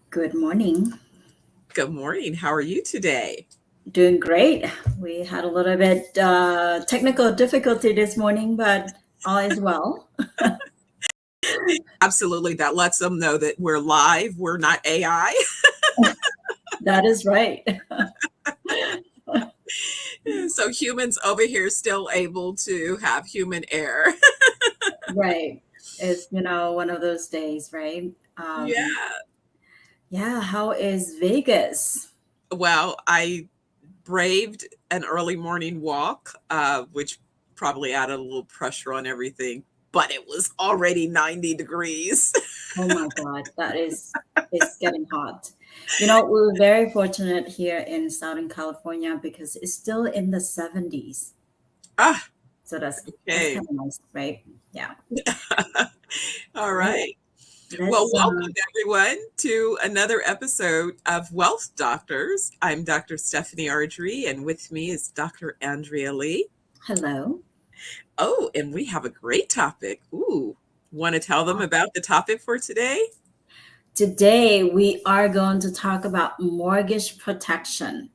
Good morning. Good morning. How are you today? Doing great. We had a little bit technical difficulty this morning, but all is well. Absolutely. That lets them know that we're live. We're not AI. That is right. So humans over here still able to have human air. Right. It's, one of those days, right? Yeah. Yeah, how is Vegas? Well, I braved an early morning walk, which probably added a little pressure on everything, but it was already 90 degrees. Oh my God, that is it's getting hot. We're very fortunate here in Southern California because it's still in the 70s. Ah, So that's okay. kind of nice, right? Yeah. All All right. right. Well, Let's welcome everyone to another episode of Wealth Doctors. I'm Dr. Stephanie Ardrey, and with me is Dr. Andrea Lee. hello. Oh, and we have a great topic. Ooh, want to tell them about the topic for today? Today, we are going to talk about mortgage protection.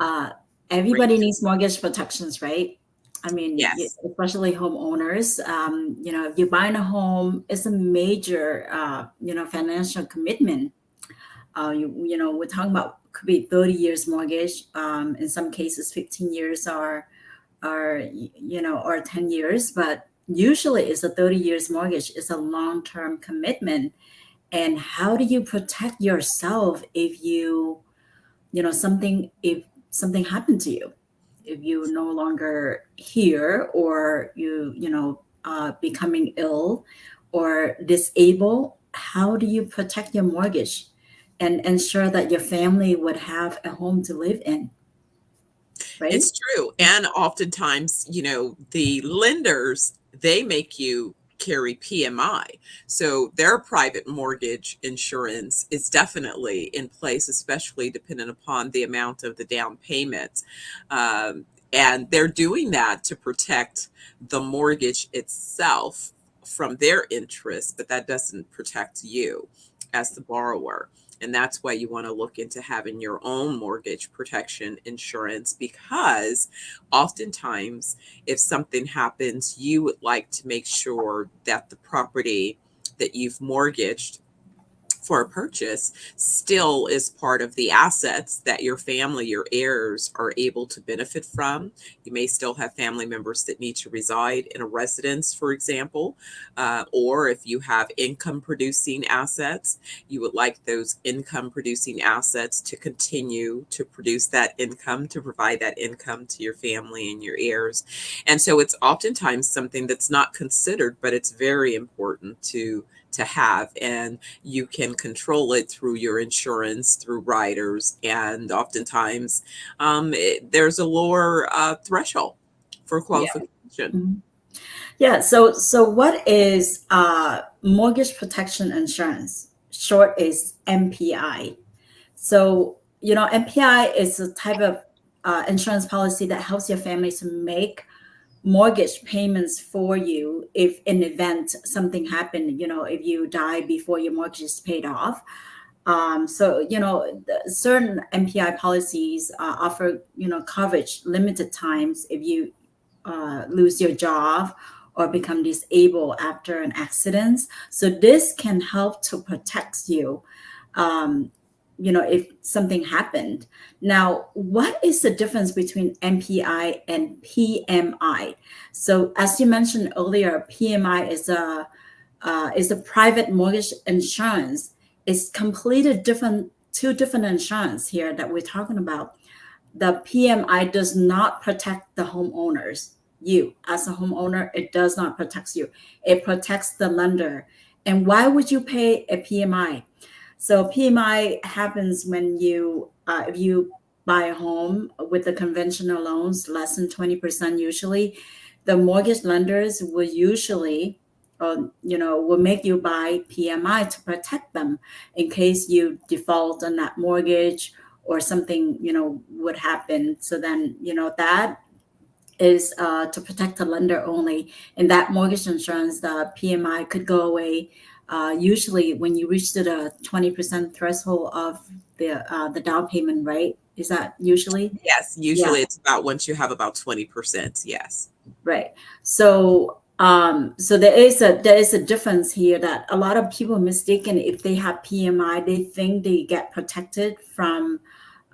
Uh, Everybody Great. needs mortgage protections, right? I mean, Yes. especially homeowners. If you're buying a home, it's a major, financial commitment. We're talking about could be 30 years mortgage. In some cases, 15 years or 10 years, but usually it's a 30 years mortgage. It's a long-term commitment. And how do you protect yourself if if something happened to you, if you're no longer here, or becoming ill or disabled? How do you protect your mortgage and ensure that your family would have a home to live in, right? It's true. And oftentimes, the lenders, they make you carry PMI. So their private mortgage insurance is definitely in place, especially depending upon the amount of the down payment. And they're doing that to protect the mortgage itself from their interest, but that doesn't protect you as the borrower. And that's why you want to look into having your own mortgage protection insurance, because oftentimes, if something happens, you would like to make sure that the property that you've mortgaged for a purchase still is part of the assets that your family, your heirs, are able to benefit from. You may still have family members that need to reside in a residence, for example, or if you have income producing assets, you would like those income producing assets to continue to produce that income, to provide that income to your family and your heirs. And so it's oftentimes something that's not considered, but it's very important to have, and you can control it through your insurance, through riders, and oftentimes there's a lower threshold for Yeah. qualification. Mhm. Yeah. So what is mortgage protection insurance? Short is MPI. So, MPI is a type of insurance policy that helps your family to make mortgage payments for you if in event something happened, if you die before your mortgage is paid off. Certain MPI policies offer, coverage limited times if you lose your job or become disabled after an accident. So this can help to protect you, um, if something happened. Now, what is the difference between MPI and PMI? So, as you mentioned earlier, PMI is a private mortgage insurance. It's completely different, two different insurance here that we're talking about. The PMI does not protect the homeowners. You, as a homeowner, it does not protect you. It protects the lender. And why would you pay a PMI? So PMI happens when if you buy a home with the conventional loans, less than 20% usually, the mortgage lenders will usually, will make you buy PMI to protect them in case you default on that mortgage or something, would happen. So then, that is to protect the lender only. And that mortgage insurance, the PMI could go away usually when you reach to the 20% threshold of the down payment, right? Is that usually? Yes, Yeah, usually it's about once you have about 20%. Yes. right. So so there is a difference here that a lot of people mistaken if they have PMI, they think they get protected from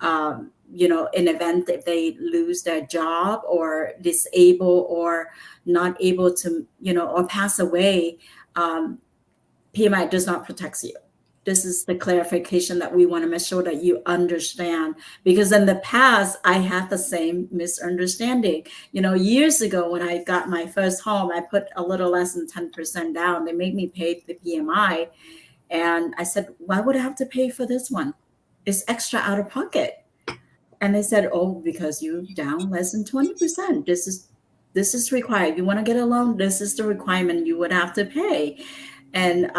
in event if they lose their job or disable or not able to, or pass away. PMI does not protect you. This is the clarification that we want to make sure that you understand, because in the past I had the same misunderstanding. Years ago when I got my first home, I put a little less than 10% down. They made me pay the PMI, and I said, why would I have to pay for this one? It's extra out of pocket. And they said, oh, because you down less than 20%. This is required. You want to get a loan, this is the requirement you would have to pay. And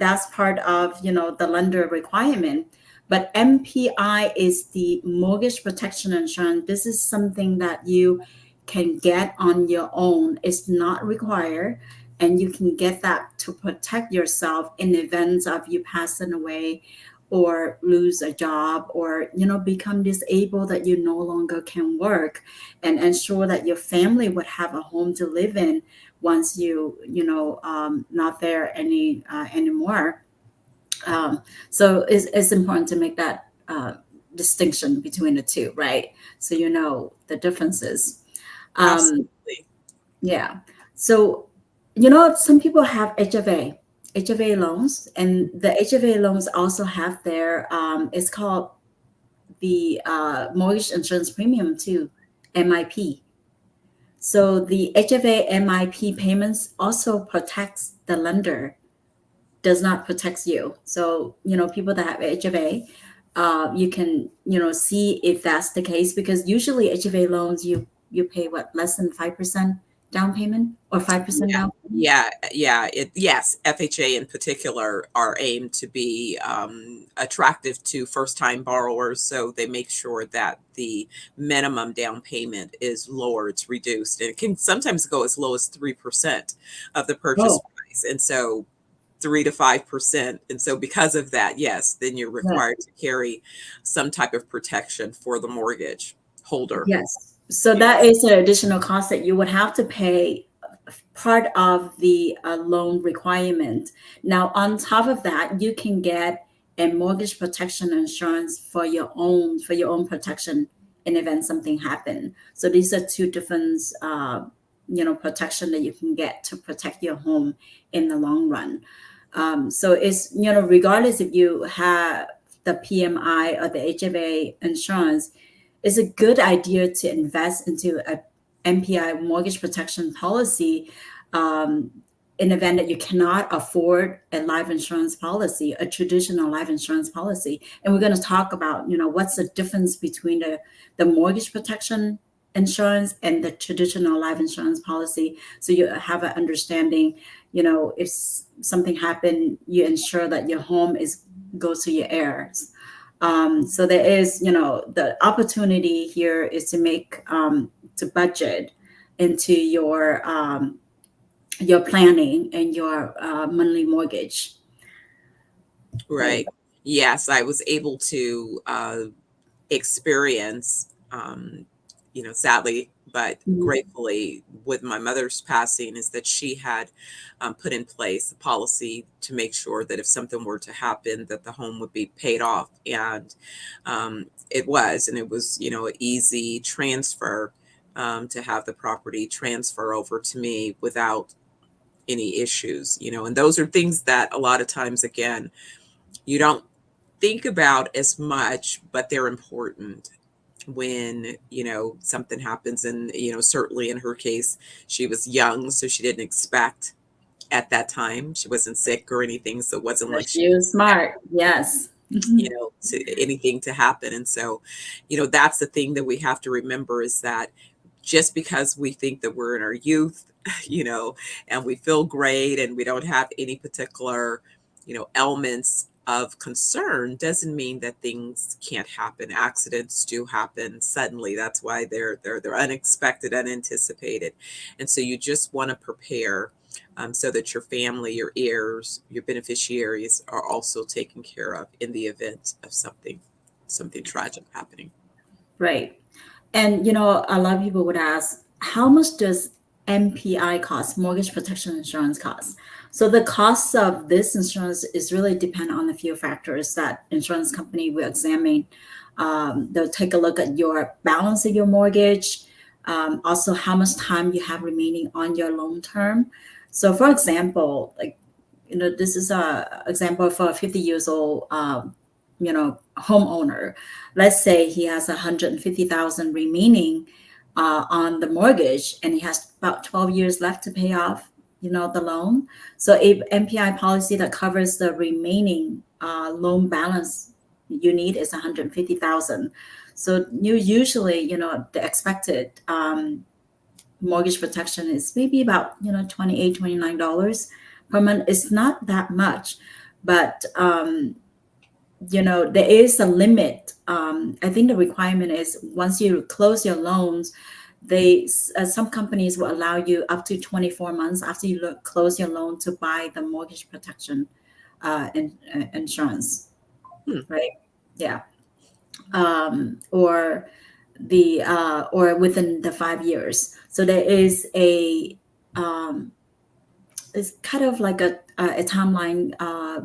that's part of the lender requirement. But MPI is the mortgage protection insurance. This is something that you can get on your own. It's not required, and you can get that to protect yourself in events of you passing away or lose a job or become disabled that you no longer can work, and ensure that your family would have a home to live in once not there anymore. So it's important to make that distinction between the two, right? So the differences. Absolutely. Yeah. So some people have HFA loans, and the HFA loans also have their it's called the mortgage insurance premium too, MIP. So the HFA MIP payments also protects the lender, does not protect you. So people that have HFA, you can see if that's the case, because usually HFA loans you pay what, less than 5% down payment or 5% Yeah, down payment. yeah. Yes, FHA in particular are aimed to be attractive to first-time borrowers, so they make sure that the minimum down payment is lower, it's reduced, and it can sometimes go as low as 3% of the purchase Oh, price, and so 3 to 5%. And so because of that, yes, then you're right. required to carry some type of protection for the mortgage holder. Yes. So that Yes. is an additional cost that you would have to pay, part of the loan requirement. Now, on top of that, you can get a mortgage protection insurance for your own protection in event something happen. So these are two different, protection that you can get to protect your home in the long run. So it's regardless if you have the PMI or the HFA insurance, it's a good idea to invest into a MPI mortgage protection policy in the event that you cannot afford a life insurance policy, a traditional life insurance policy. And we're going to talk about, what's the difference between the mortgage protection insurance and the traditional life insurance policy. So you have an understanding, if something happened, you ensure that your home goes to your heirs. So there is, the opportunity here is to make to budget into your planning and your monthly mortgage. Right. Right. Yes, I was able to experience, sadly, but Mhm. gratefully, with my mother's passing, is that she had put in place a policy to make sure that if something were to happen, that the home would be paid off. And it was, an easy transfer to have the property transfer over to me without any issues, and those are things that a lot of times, again, you don't think about as much, but they're important when, something happens. And, certainly in her case, she was young, so she didn't expect at that time. She wasn't sick or anything. So it wasn't But like she she was smart. Yes. Mhm. anything to happen. And so, that's the thing that we have to remember, is that just because we think that we're in our youth, and we feel great and we don't have any particular, ailments, of concern doesn't mean that things can't happen. Accidents do happen suddenly. That's why they're unexpected, unanticipated. And so you just want to prepare so that your family, your heirs, your beneficiaries are also taken care of in the event of something tragic happening. Right. And a lot of people would ask, how much does MPI cost, mortgage protection insurance cost? So the cost of this insurance is really depend on a few factors that insurance company will examine. They'll take a look at your balance of your mortgage, also how much time you have remaining on your loan term. So for example, like, this is a example for a 50 years old, homeowner. Let's say he has 150,000 remaining on the mortgage, and he has about 12 years left to pay off, the loan. So a MPI policy that covers the remaining loan balance you need is 150,000. So you usually, the expected mortgage protection is maybe about $28, $29 per month. It's not that much, but there is a limit. I think the requirement is once you close your loans, some companies will allow you up to 24 months after you close your loan to buy the mortgage protection insurance, right? Yeah. Or within the 5 years. So there is it's kind of like a timeline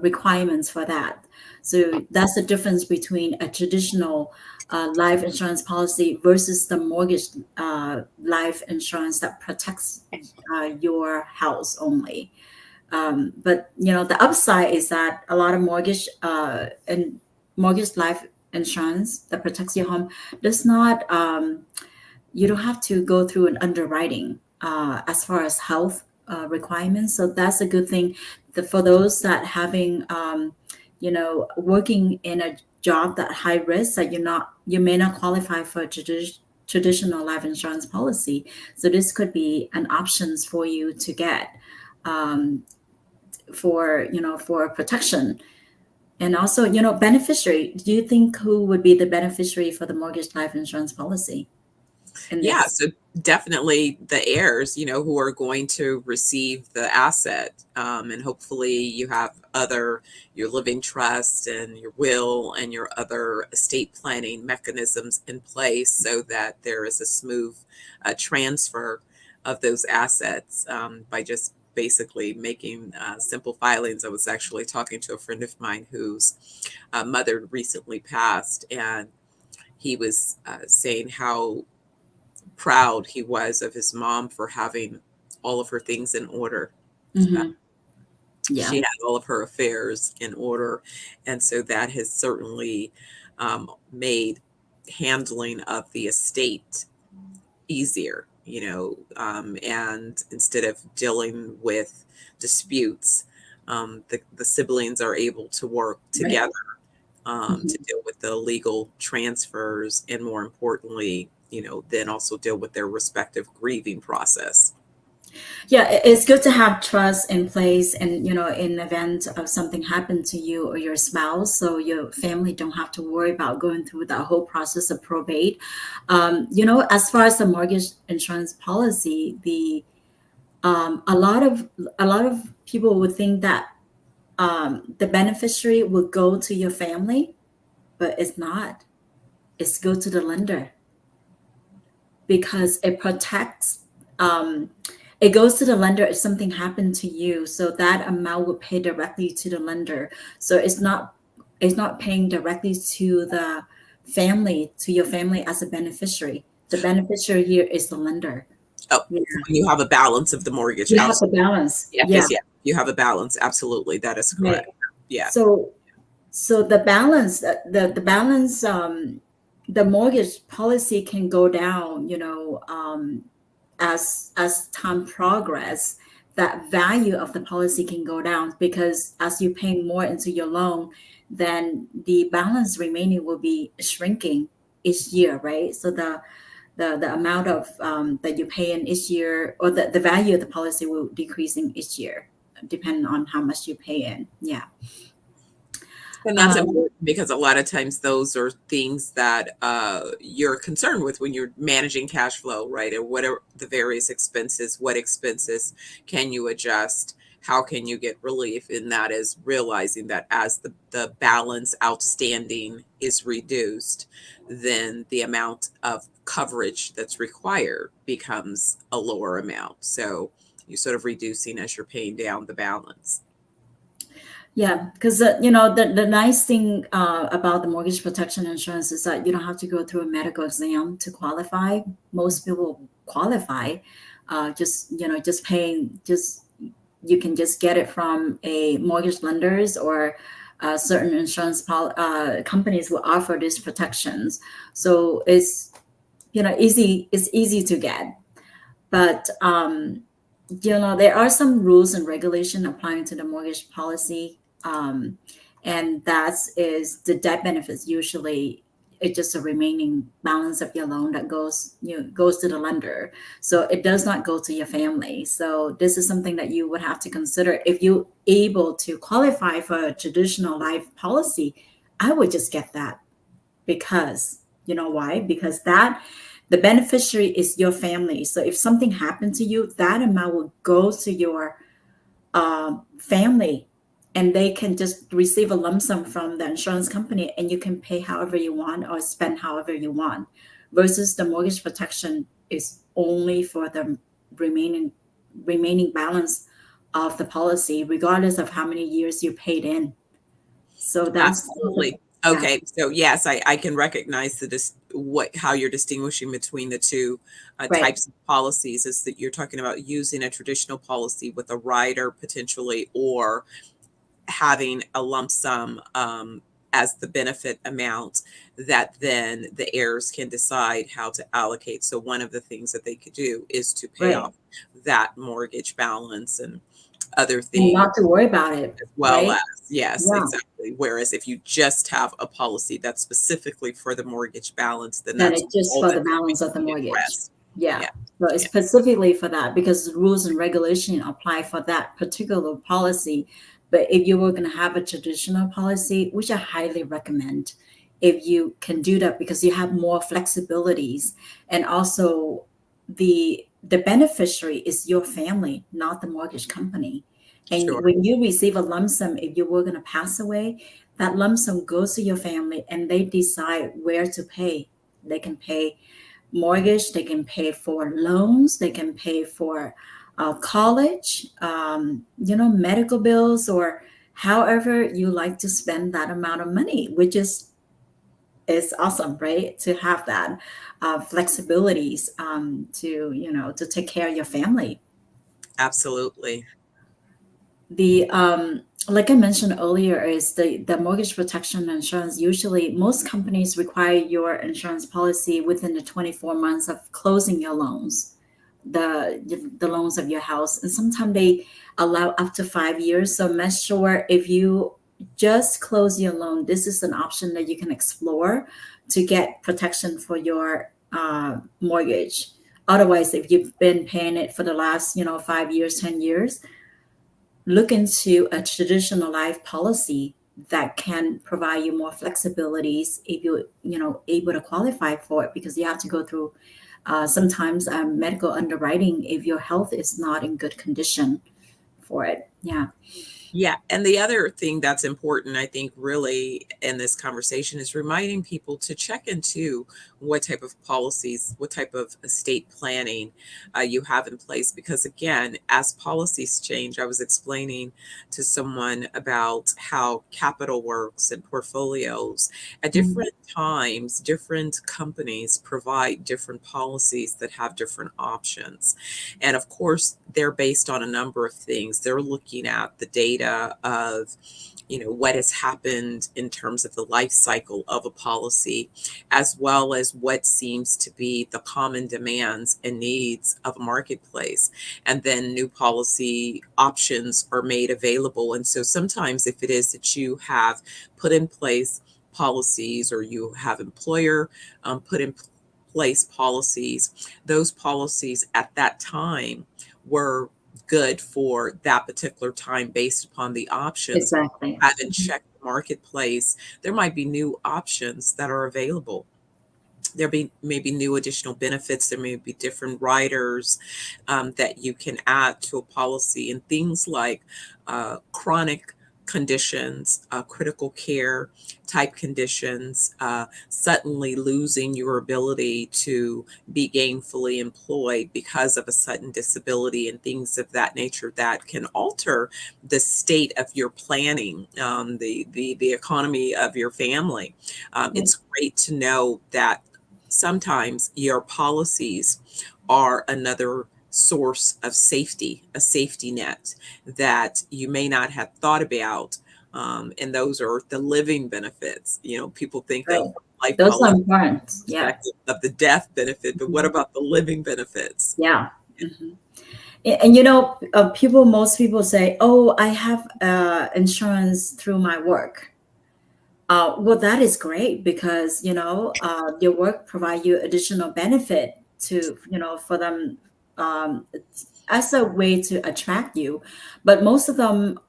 requirements for that. So that's the difference between a traditional life insurance policy versus the mortgage life insurance that protects your house only. But the upside is that a lot of mortgage and mortgage life insurance that protects your home does not. You don't have to go through an underwriting as far as health requirements. So that's a good thing for those that having working in a job that high risk that you may not qualify for a traditional life insurance policy. So this could be an options for you to get for protection. And also, beneficiary. Do you think who would be the beneficiary for the mortgage life insurance policy? Yeah, so definitely the heirs, who are going to receive the asset. And hopefully you have your living trust and your will and your other estate planning mechanisms in place so that there is a smooth transfer of those assets by just basically making simple filings. I was actually talking to a friend of mine whose mother recently passed, and he was saying how proud he was of his mom for having all of her things in order. Mm-hmm. Yeah. She had all of her affairs in order. And so that has certainly made handling of the estate easier, and instead of dealing with disputes, the siblings are able to work together to deal with the legal transfers, and more importantly, then also deal with their respective grieving process. Yeah, it's good to have trust in place, and in event of something happen to you or your spouse, so your family don't have to worry about going through that whole process of probate. As far as the mortgage insurance policy, a lot of people would think that the beneficiary will go to your family, but it's not. It's go to the lender, because it protects. It goes to the lender if something happened to you, so that amount will pay directly to the lender. So it's not paying directly to the family, to your family as a beneficiary. The beneficiary here is the lender. Oh, Yeah. when you have a balance of the mortgage. You have the balance. Yeah. Yeah. Yeah, you have a balance. Absolutely. That is correct. Right. Yeah. So the balance, the balance, the mortgage policy can go down, as time progress. That value of the policy can go down, because as you pay more into your loan, then the balance remaining will be shrinking each year, right? So the amount of that you pay in each year, or the value of the policy will decreasing each year, depending on how much you pay in. Yeah. And that's important because a lot of times those are things that you're concerned with when you're managing cash flow, right? Or what are the various expenses? What expenses can you adjust? How can you get relief? And that is realizing that as the balance outstanding is reduced, then the amount of coverage that's required becomes a lower amount. So you're sort of reducing as you're paying down the balance. Yeah, because the nice thing about the mortgage protection insurance is that you don't have to go through a medical exam to qualify. Most people qualify, just paying, just you can just get it from a mortgage lenders, or certain companies will offer these protections. So it's easy. It's easy to get, but there are some rules and regulation applying to the mortgage policy, and that is the debt benefits. Usually it's just a remaining balance of your loan that goes to the lender, so it does not go to your family. So this is something that you would have to consider if you're able to qualify for a traditional life policy. I would just get that, because you know why? Because that the beneficiary is your family. So if something happened to you, that amount will go to your family, and they can just receive a lump sum from the insurance company, and you can pay however you want or spend however you want. Versus the mortgage protection is only for the remaining balance of the policy, regardless of how many years you paid in. So that's Absolutely. yeah, Okay, so yes, I can recognize how you're distinguishing between the two right, types of policies, is that you're talking about using a traditional policy with a rider potentially, or having a lump sum as the benefit amount that then the heirs can decide how to allocate. So one of the things that they could do is to pay right, off that mortgage balance and other and things, not to worry about it, as well right? as, yes, Yeah. exactly. Whereas if you just have a policy that's specifically for the mortgage balance, then Then that's it's just all for the that's going balance to of the be mortgage. addressed. Yeah. Yeah, So it's yeah, specifically for that, because the rules and regulation apply for that particular policy. But if you were going to have a traditional policy, which I highly recommend, if you can do that, because you have more flexibilities, and also the beneficiary is your family, not the mortgage company. And sure. when you receive a lump sum, if you were going to pass away, that lump sum goes to your family, and they decide where to pay. They can pay mortgage, they can pay for loans, they can pay for college, medical bills, or however you like to spend that amount of money, which is awesome, right? To have that flexibilities, to take care of your family. Absolutely. The Like I mentioned earlier, is the mortgage protection insurance. Usually most companies require your insurance policy within the 24 months of closing your loans, the loans of your house, and sometimes they allow up to 5 years. So make sure, if you just close your loan, this is an option that you can explore to get protection for your mortgage. Otherwise, if you've been paying it for the last 5 years, 10 years, look into a traditional life policy that can provide you more flexibilities if you're able to qualify for it, because you have to go through sometimes medical underwriting if your health is not in good condition for it. Yeah. Yeah. And the other thing that's important, I think, really in this conversation is reminding people to check into what type of policies, what type of estate planning you have in place. Because again, as policies change, I was explaining to someone about how capital works and portfolios. At Mhm. different times, different companies provide different policies that have different options. And of course, they're based on a number of things. They're looking at the data of, what has happened in terms of the life cycle of a policy, as well as what seems to be the common demands and needs of a marketplace. And then new policy options are made available. And so sometimes, if it is that you have put in place policies, or you have employer put in place policies, those policies at that time were good for that particular time based upon the options. Exactly. Haven't checked them marketplace, there might be new options that are available. There may be new additional benefits. There may be different riders that you can add to a policy, and things like chronic conditions, critical care type conditions, suddenly losing your ability to be gainfully employed because of a sudden disability, and things of that nature that can alter the state of your planning, the economy of your family. It's great to know that sometimes your policies are another source of safety, a safety net that you may not have thought about. And those are the living benefits. You know, people think of Right. life Those are policy important. Yeah. perspective of the death benefit, but what about the living benefits? Yeah. Hmm. And most people say, "Oh, I have insurance through my work." Well, that is great because your work provide you additional benefit to for them, as a way to attract you. But most of them,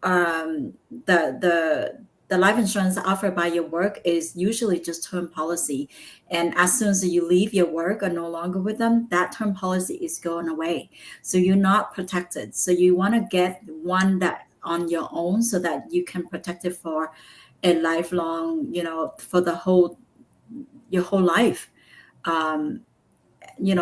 the life insurance offered by your work is usually just term policy, and as soon as you leave your work or no longer with them, that term policy is going away. So you're not protected. So you want to get one that on your own so that you can protect it for a lifelong, for your whole life. Um,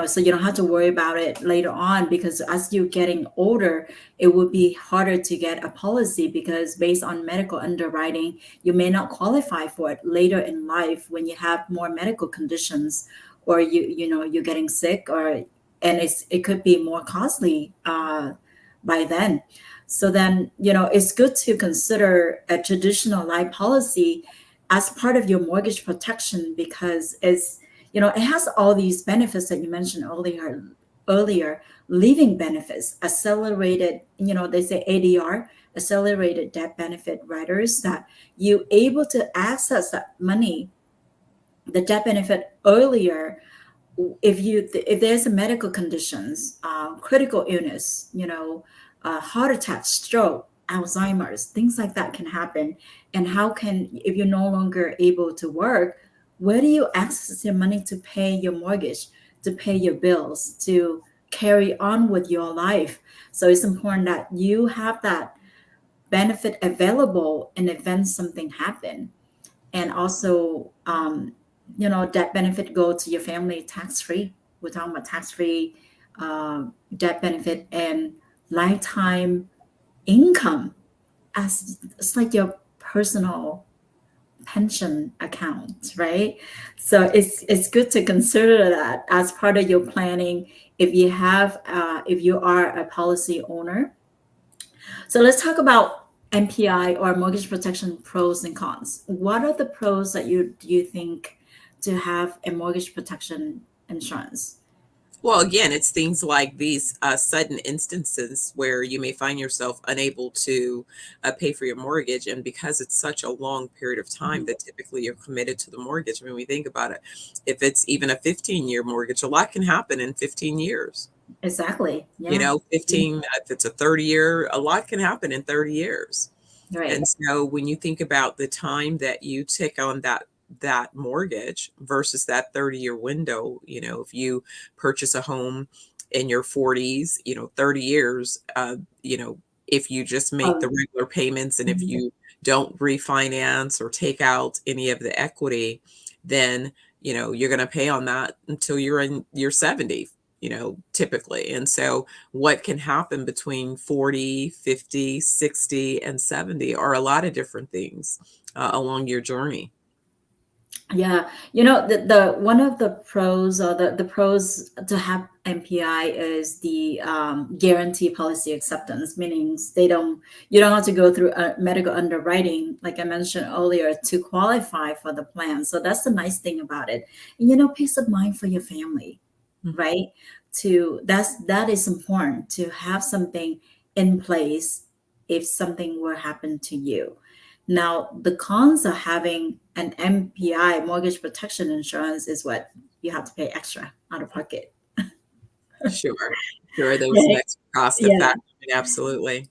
so you don't have to worry about it later on, because as you're getting older, it would be harder to get a policy because based on medical underwriting, you may not qualify for it later in life when you have more medical conditions, or you're getting sick, and it could be more costly by then. So then, it's good to consider a traditional life policy as part of your mortgage protection, because it has all these benefits that you mentioned earlier, living benefits, accelerated, they say ADR, accelerated death benefit riders, that you able to access that money, the death benefit earlier if there's a medical conditions, critical illness, heart attack, stroke, Alzheimer's, things like that can happen. And if you're no longer able to work, where do you access your money to pay your mortgage, to pay your bills, to carry on with your life? So it's important that you have that benefit available in event something happen. And also, debt benefit go to your family tax free. We're talking about tax free debt benefit and lifetime income, as it's like your personal pension account, right? So it's good to consider that as part of your planning if you are a policy owner. So let's talk about MPI, or mortgage protection, pros and cons. What are the pros that you think to have a mortgage protection insurance? Well, again, it's things like these sudden instances where you may find yourself unable to pay for your mortgage. And because it's such a long period of time Mhm. that typically you're committed to the mortgage, when we think about it, if it's even a 15-year mortgage, a lot can happen in 15 years. Exactly. Yeah. 15, if it's a 30-year, a lot can happen in 30 years. Right. And so when you think about the time that you take on that mortgage versus that 30-year window, if you purchase a home in your 40s, 30 years, if you just make the Um, regular payments, and if mhm. you don't refinance or take out any of the equity, then you're going to pay on that until you're in your 70, typically. And so what can happen between 40, 50, 60, and 70 are a lot of different things along your journey. Yeah, the one of the pros, or the pros to have MPI is the guarantee policy acceptance, meaning you don't have to go through a medical underwriting, like I mentioned earlier, to qualify for the plan. So that's the nice thing about it. And peace of mind for your family, Mhm. right? That is important to have something in place if something were happen to you. Now, the cons of having an MPI, mortgage protection insurance, is what you have to pay extra out of pocket. Sure. Sure. There was some Right. extra cost that Yeah. factor in, absolutely.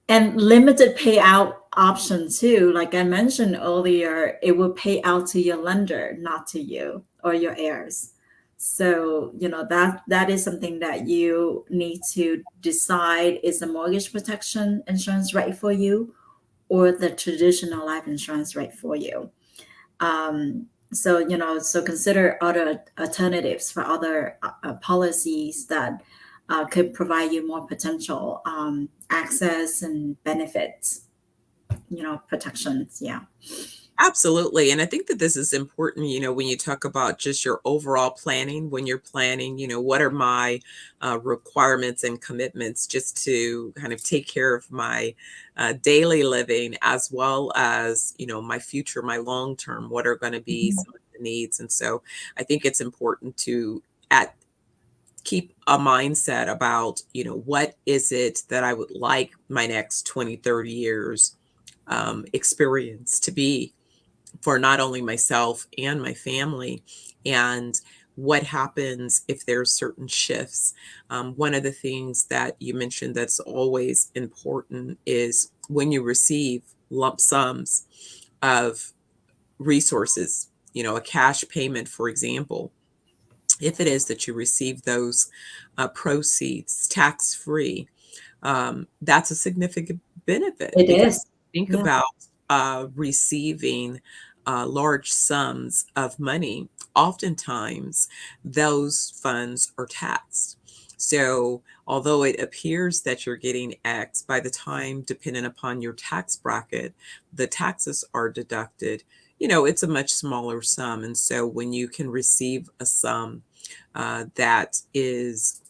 And limited payout option too. Like I mentioned earlier, it will pay out to your lender, not to you or your heirs. So, that is something that you need to decide, is the mortgage protection insurance right for you or the traditional life insurance right for you. So consider other alternatives for other policies that could provide you more potential access and benefits, protections. Yeah. Absolutely. And I think that this is important, when you talk about just your overall planning, when you're planning, what are my requirements and commitments just to kind of take care of my daily living, as well as, my future, my long term, what are going to be Mhm. some of the needs. And so I think it's important to at keep a mindset about, what is it that I would like my next 20, 30 years experience to be for not only myself and my family, and what happens if there's certain shifts. One of the things that you mentioned that's always important is when you receive lump sums of resources, a cash payment, for example, if it is that you receive those proceeds tax free, that's a significant benefit, It because is. think Yeah. about receiving large sums of money. Oftentimes, those funds are taxed. So, although it appears that you're getting X, by the time, depending upon your tax bracket, the taxes are deducted, it's a much smaller sum. And so, when you can receive a sum that is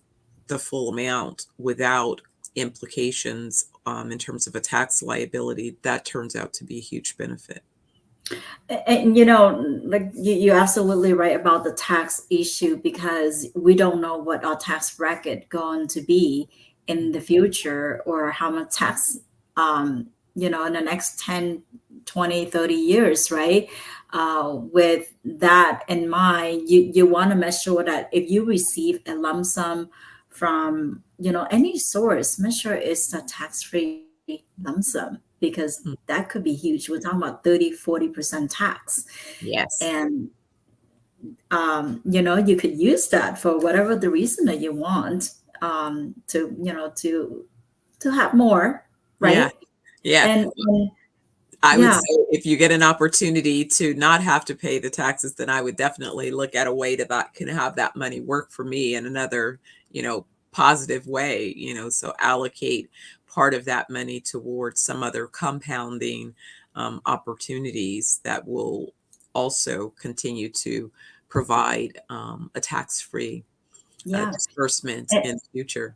the full amount without implications in terms of a tax liability, that turns out to be a huge benefit. And like you're absolutely right about the tax issue, because we don't know what our tax bracket going to be in the future, or how much tax, in the next 10, 20, 30 years, right? With that in mind, you want to make sure that if you receive a lump sum from, any source, make sure it's a tax-free lump sum, because Mm. that could be huge. We're talking about 30-40% tax. Yes. And you could use that for whatever the reason that you want, to have more, Yeah. right? Yeah. And I would yeah. say if you get an opportunity to not have to pay the taxes, then I would definitely look at a way that can have that money work for me in another, positive way, so allocate part of that money towards some other compounding opportunities that will also continue to provide a tax-free Yeah. disbursement and, in the future.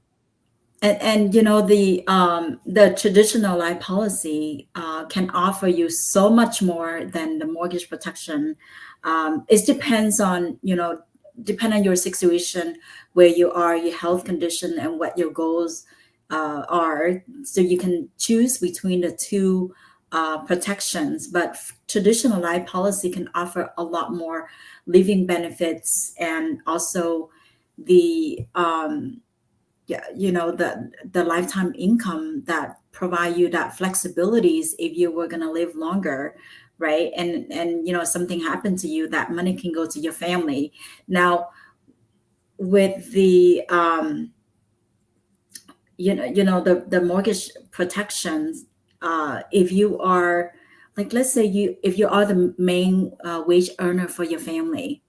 and the traditional life policy can offer you so much more than the mortgage protection. It depends on, depend on your situation, where you are, your health condition, and what your goals are. So you can choose between the two protections. But traditional life policy can offer a lot more living benefits, and also the yeah, the lifetime income that provide you that flexibilities if you were going to live longer, right? And something happened to you, that money can go to your family. Now, with the the mortgage protections, if you are, like, let's say, if you are the main wage earner for your family,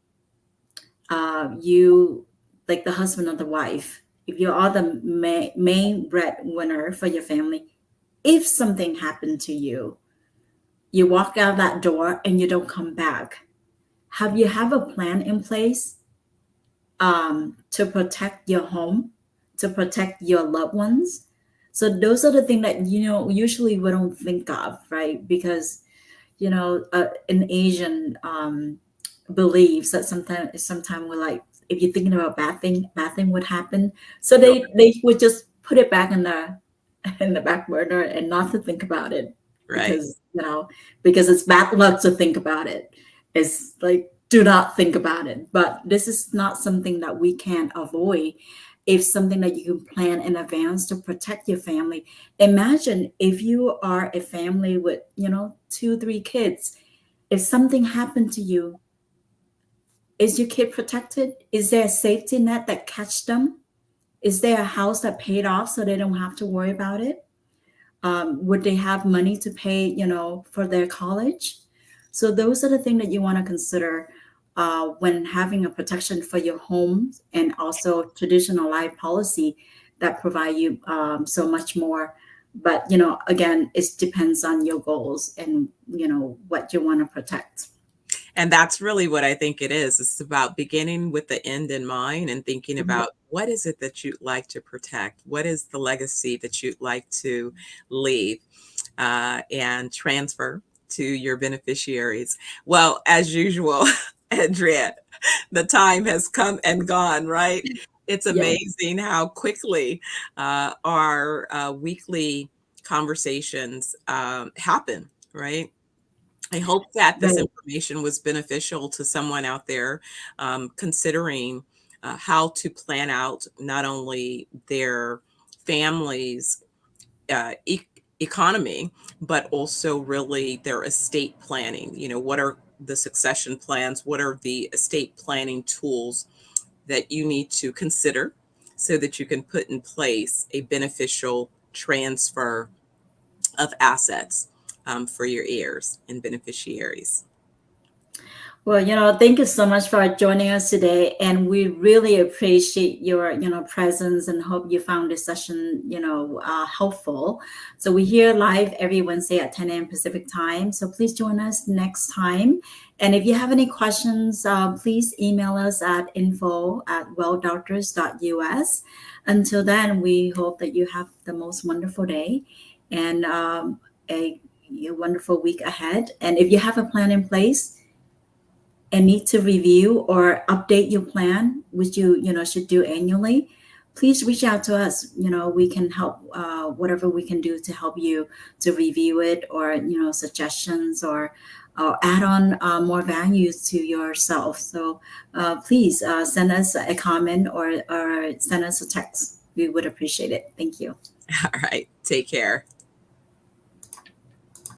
you, like the husband or the wife, if you are the main breadwinner for your family, if something happened to you, you walk out that door and you don't come back, have a plan in place to protect your home, to protect your loved ones? So those are the things that usually we don't think of, right? Because in Asian beliefs, that sometimes we're like, if you're thinking about bad thing would happen. So Right. they would just put it back in the back burner and not to think about it, Right. because because it's bad luck to think about it. It's like, do not think about it. But this is not something that we can avoid. if something that you can plan in advance to protect your family. Imagine if you are a family with, 2, 3 kids. If something happened to you, is your kid protected? Is there a safety net that catch them? Is there a house that paid off so they don't have to worry about it? Would they have money to pay, for their college? So those are the things that you want to consider when having a protection for your home, and also traditional life policy that provide you so much more. But again, it depends on your goals and what you want to protect. And that's really what I think it is. It's about beginning with the end in mind and thinking about what is it that you'd like to protect? What is the legacy that you'd like to leave and transfer to your beneficiaries? Well, as usual, Andrea, the time has come and gone, right? It's Yeah. amazing how quickly our weekly conversations happen, right? I hope that this Right. information was beneficial to someone out there considering how to plan out not only their family's economy, but also really their estate planning. What are the succession plans? What are the estate planning tools that you need to consider so that you can put in place a beneficial transfer of assets for your heirs and beneficiaries? Well, thank you so much for joining us today, and we really appreciate your, presence, and hope you found this session, helpful. So we're here live every Wednesday at 10 a.m. Pacific time. So please join us next time. And if you have any questions, please email us at info@welldoctors.us. Until then, we hope that you have the most wonderful day and a wonderful week ahead. And if you have a plan in place and need to review or update your plan, which you should do annually, please reach out to us. We can help, whatever we can do to help you to review it, or suggestions, or add on more values to yourself. So please send us a comment, or send us a text. We would appreciate it. Thank you. All right. Take care.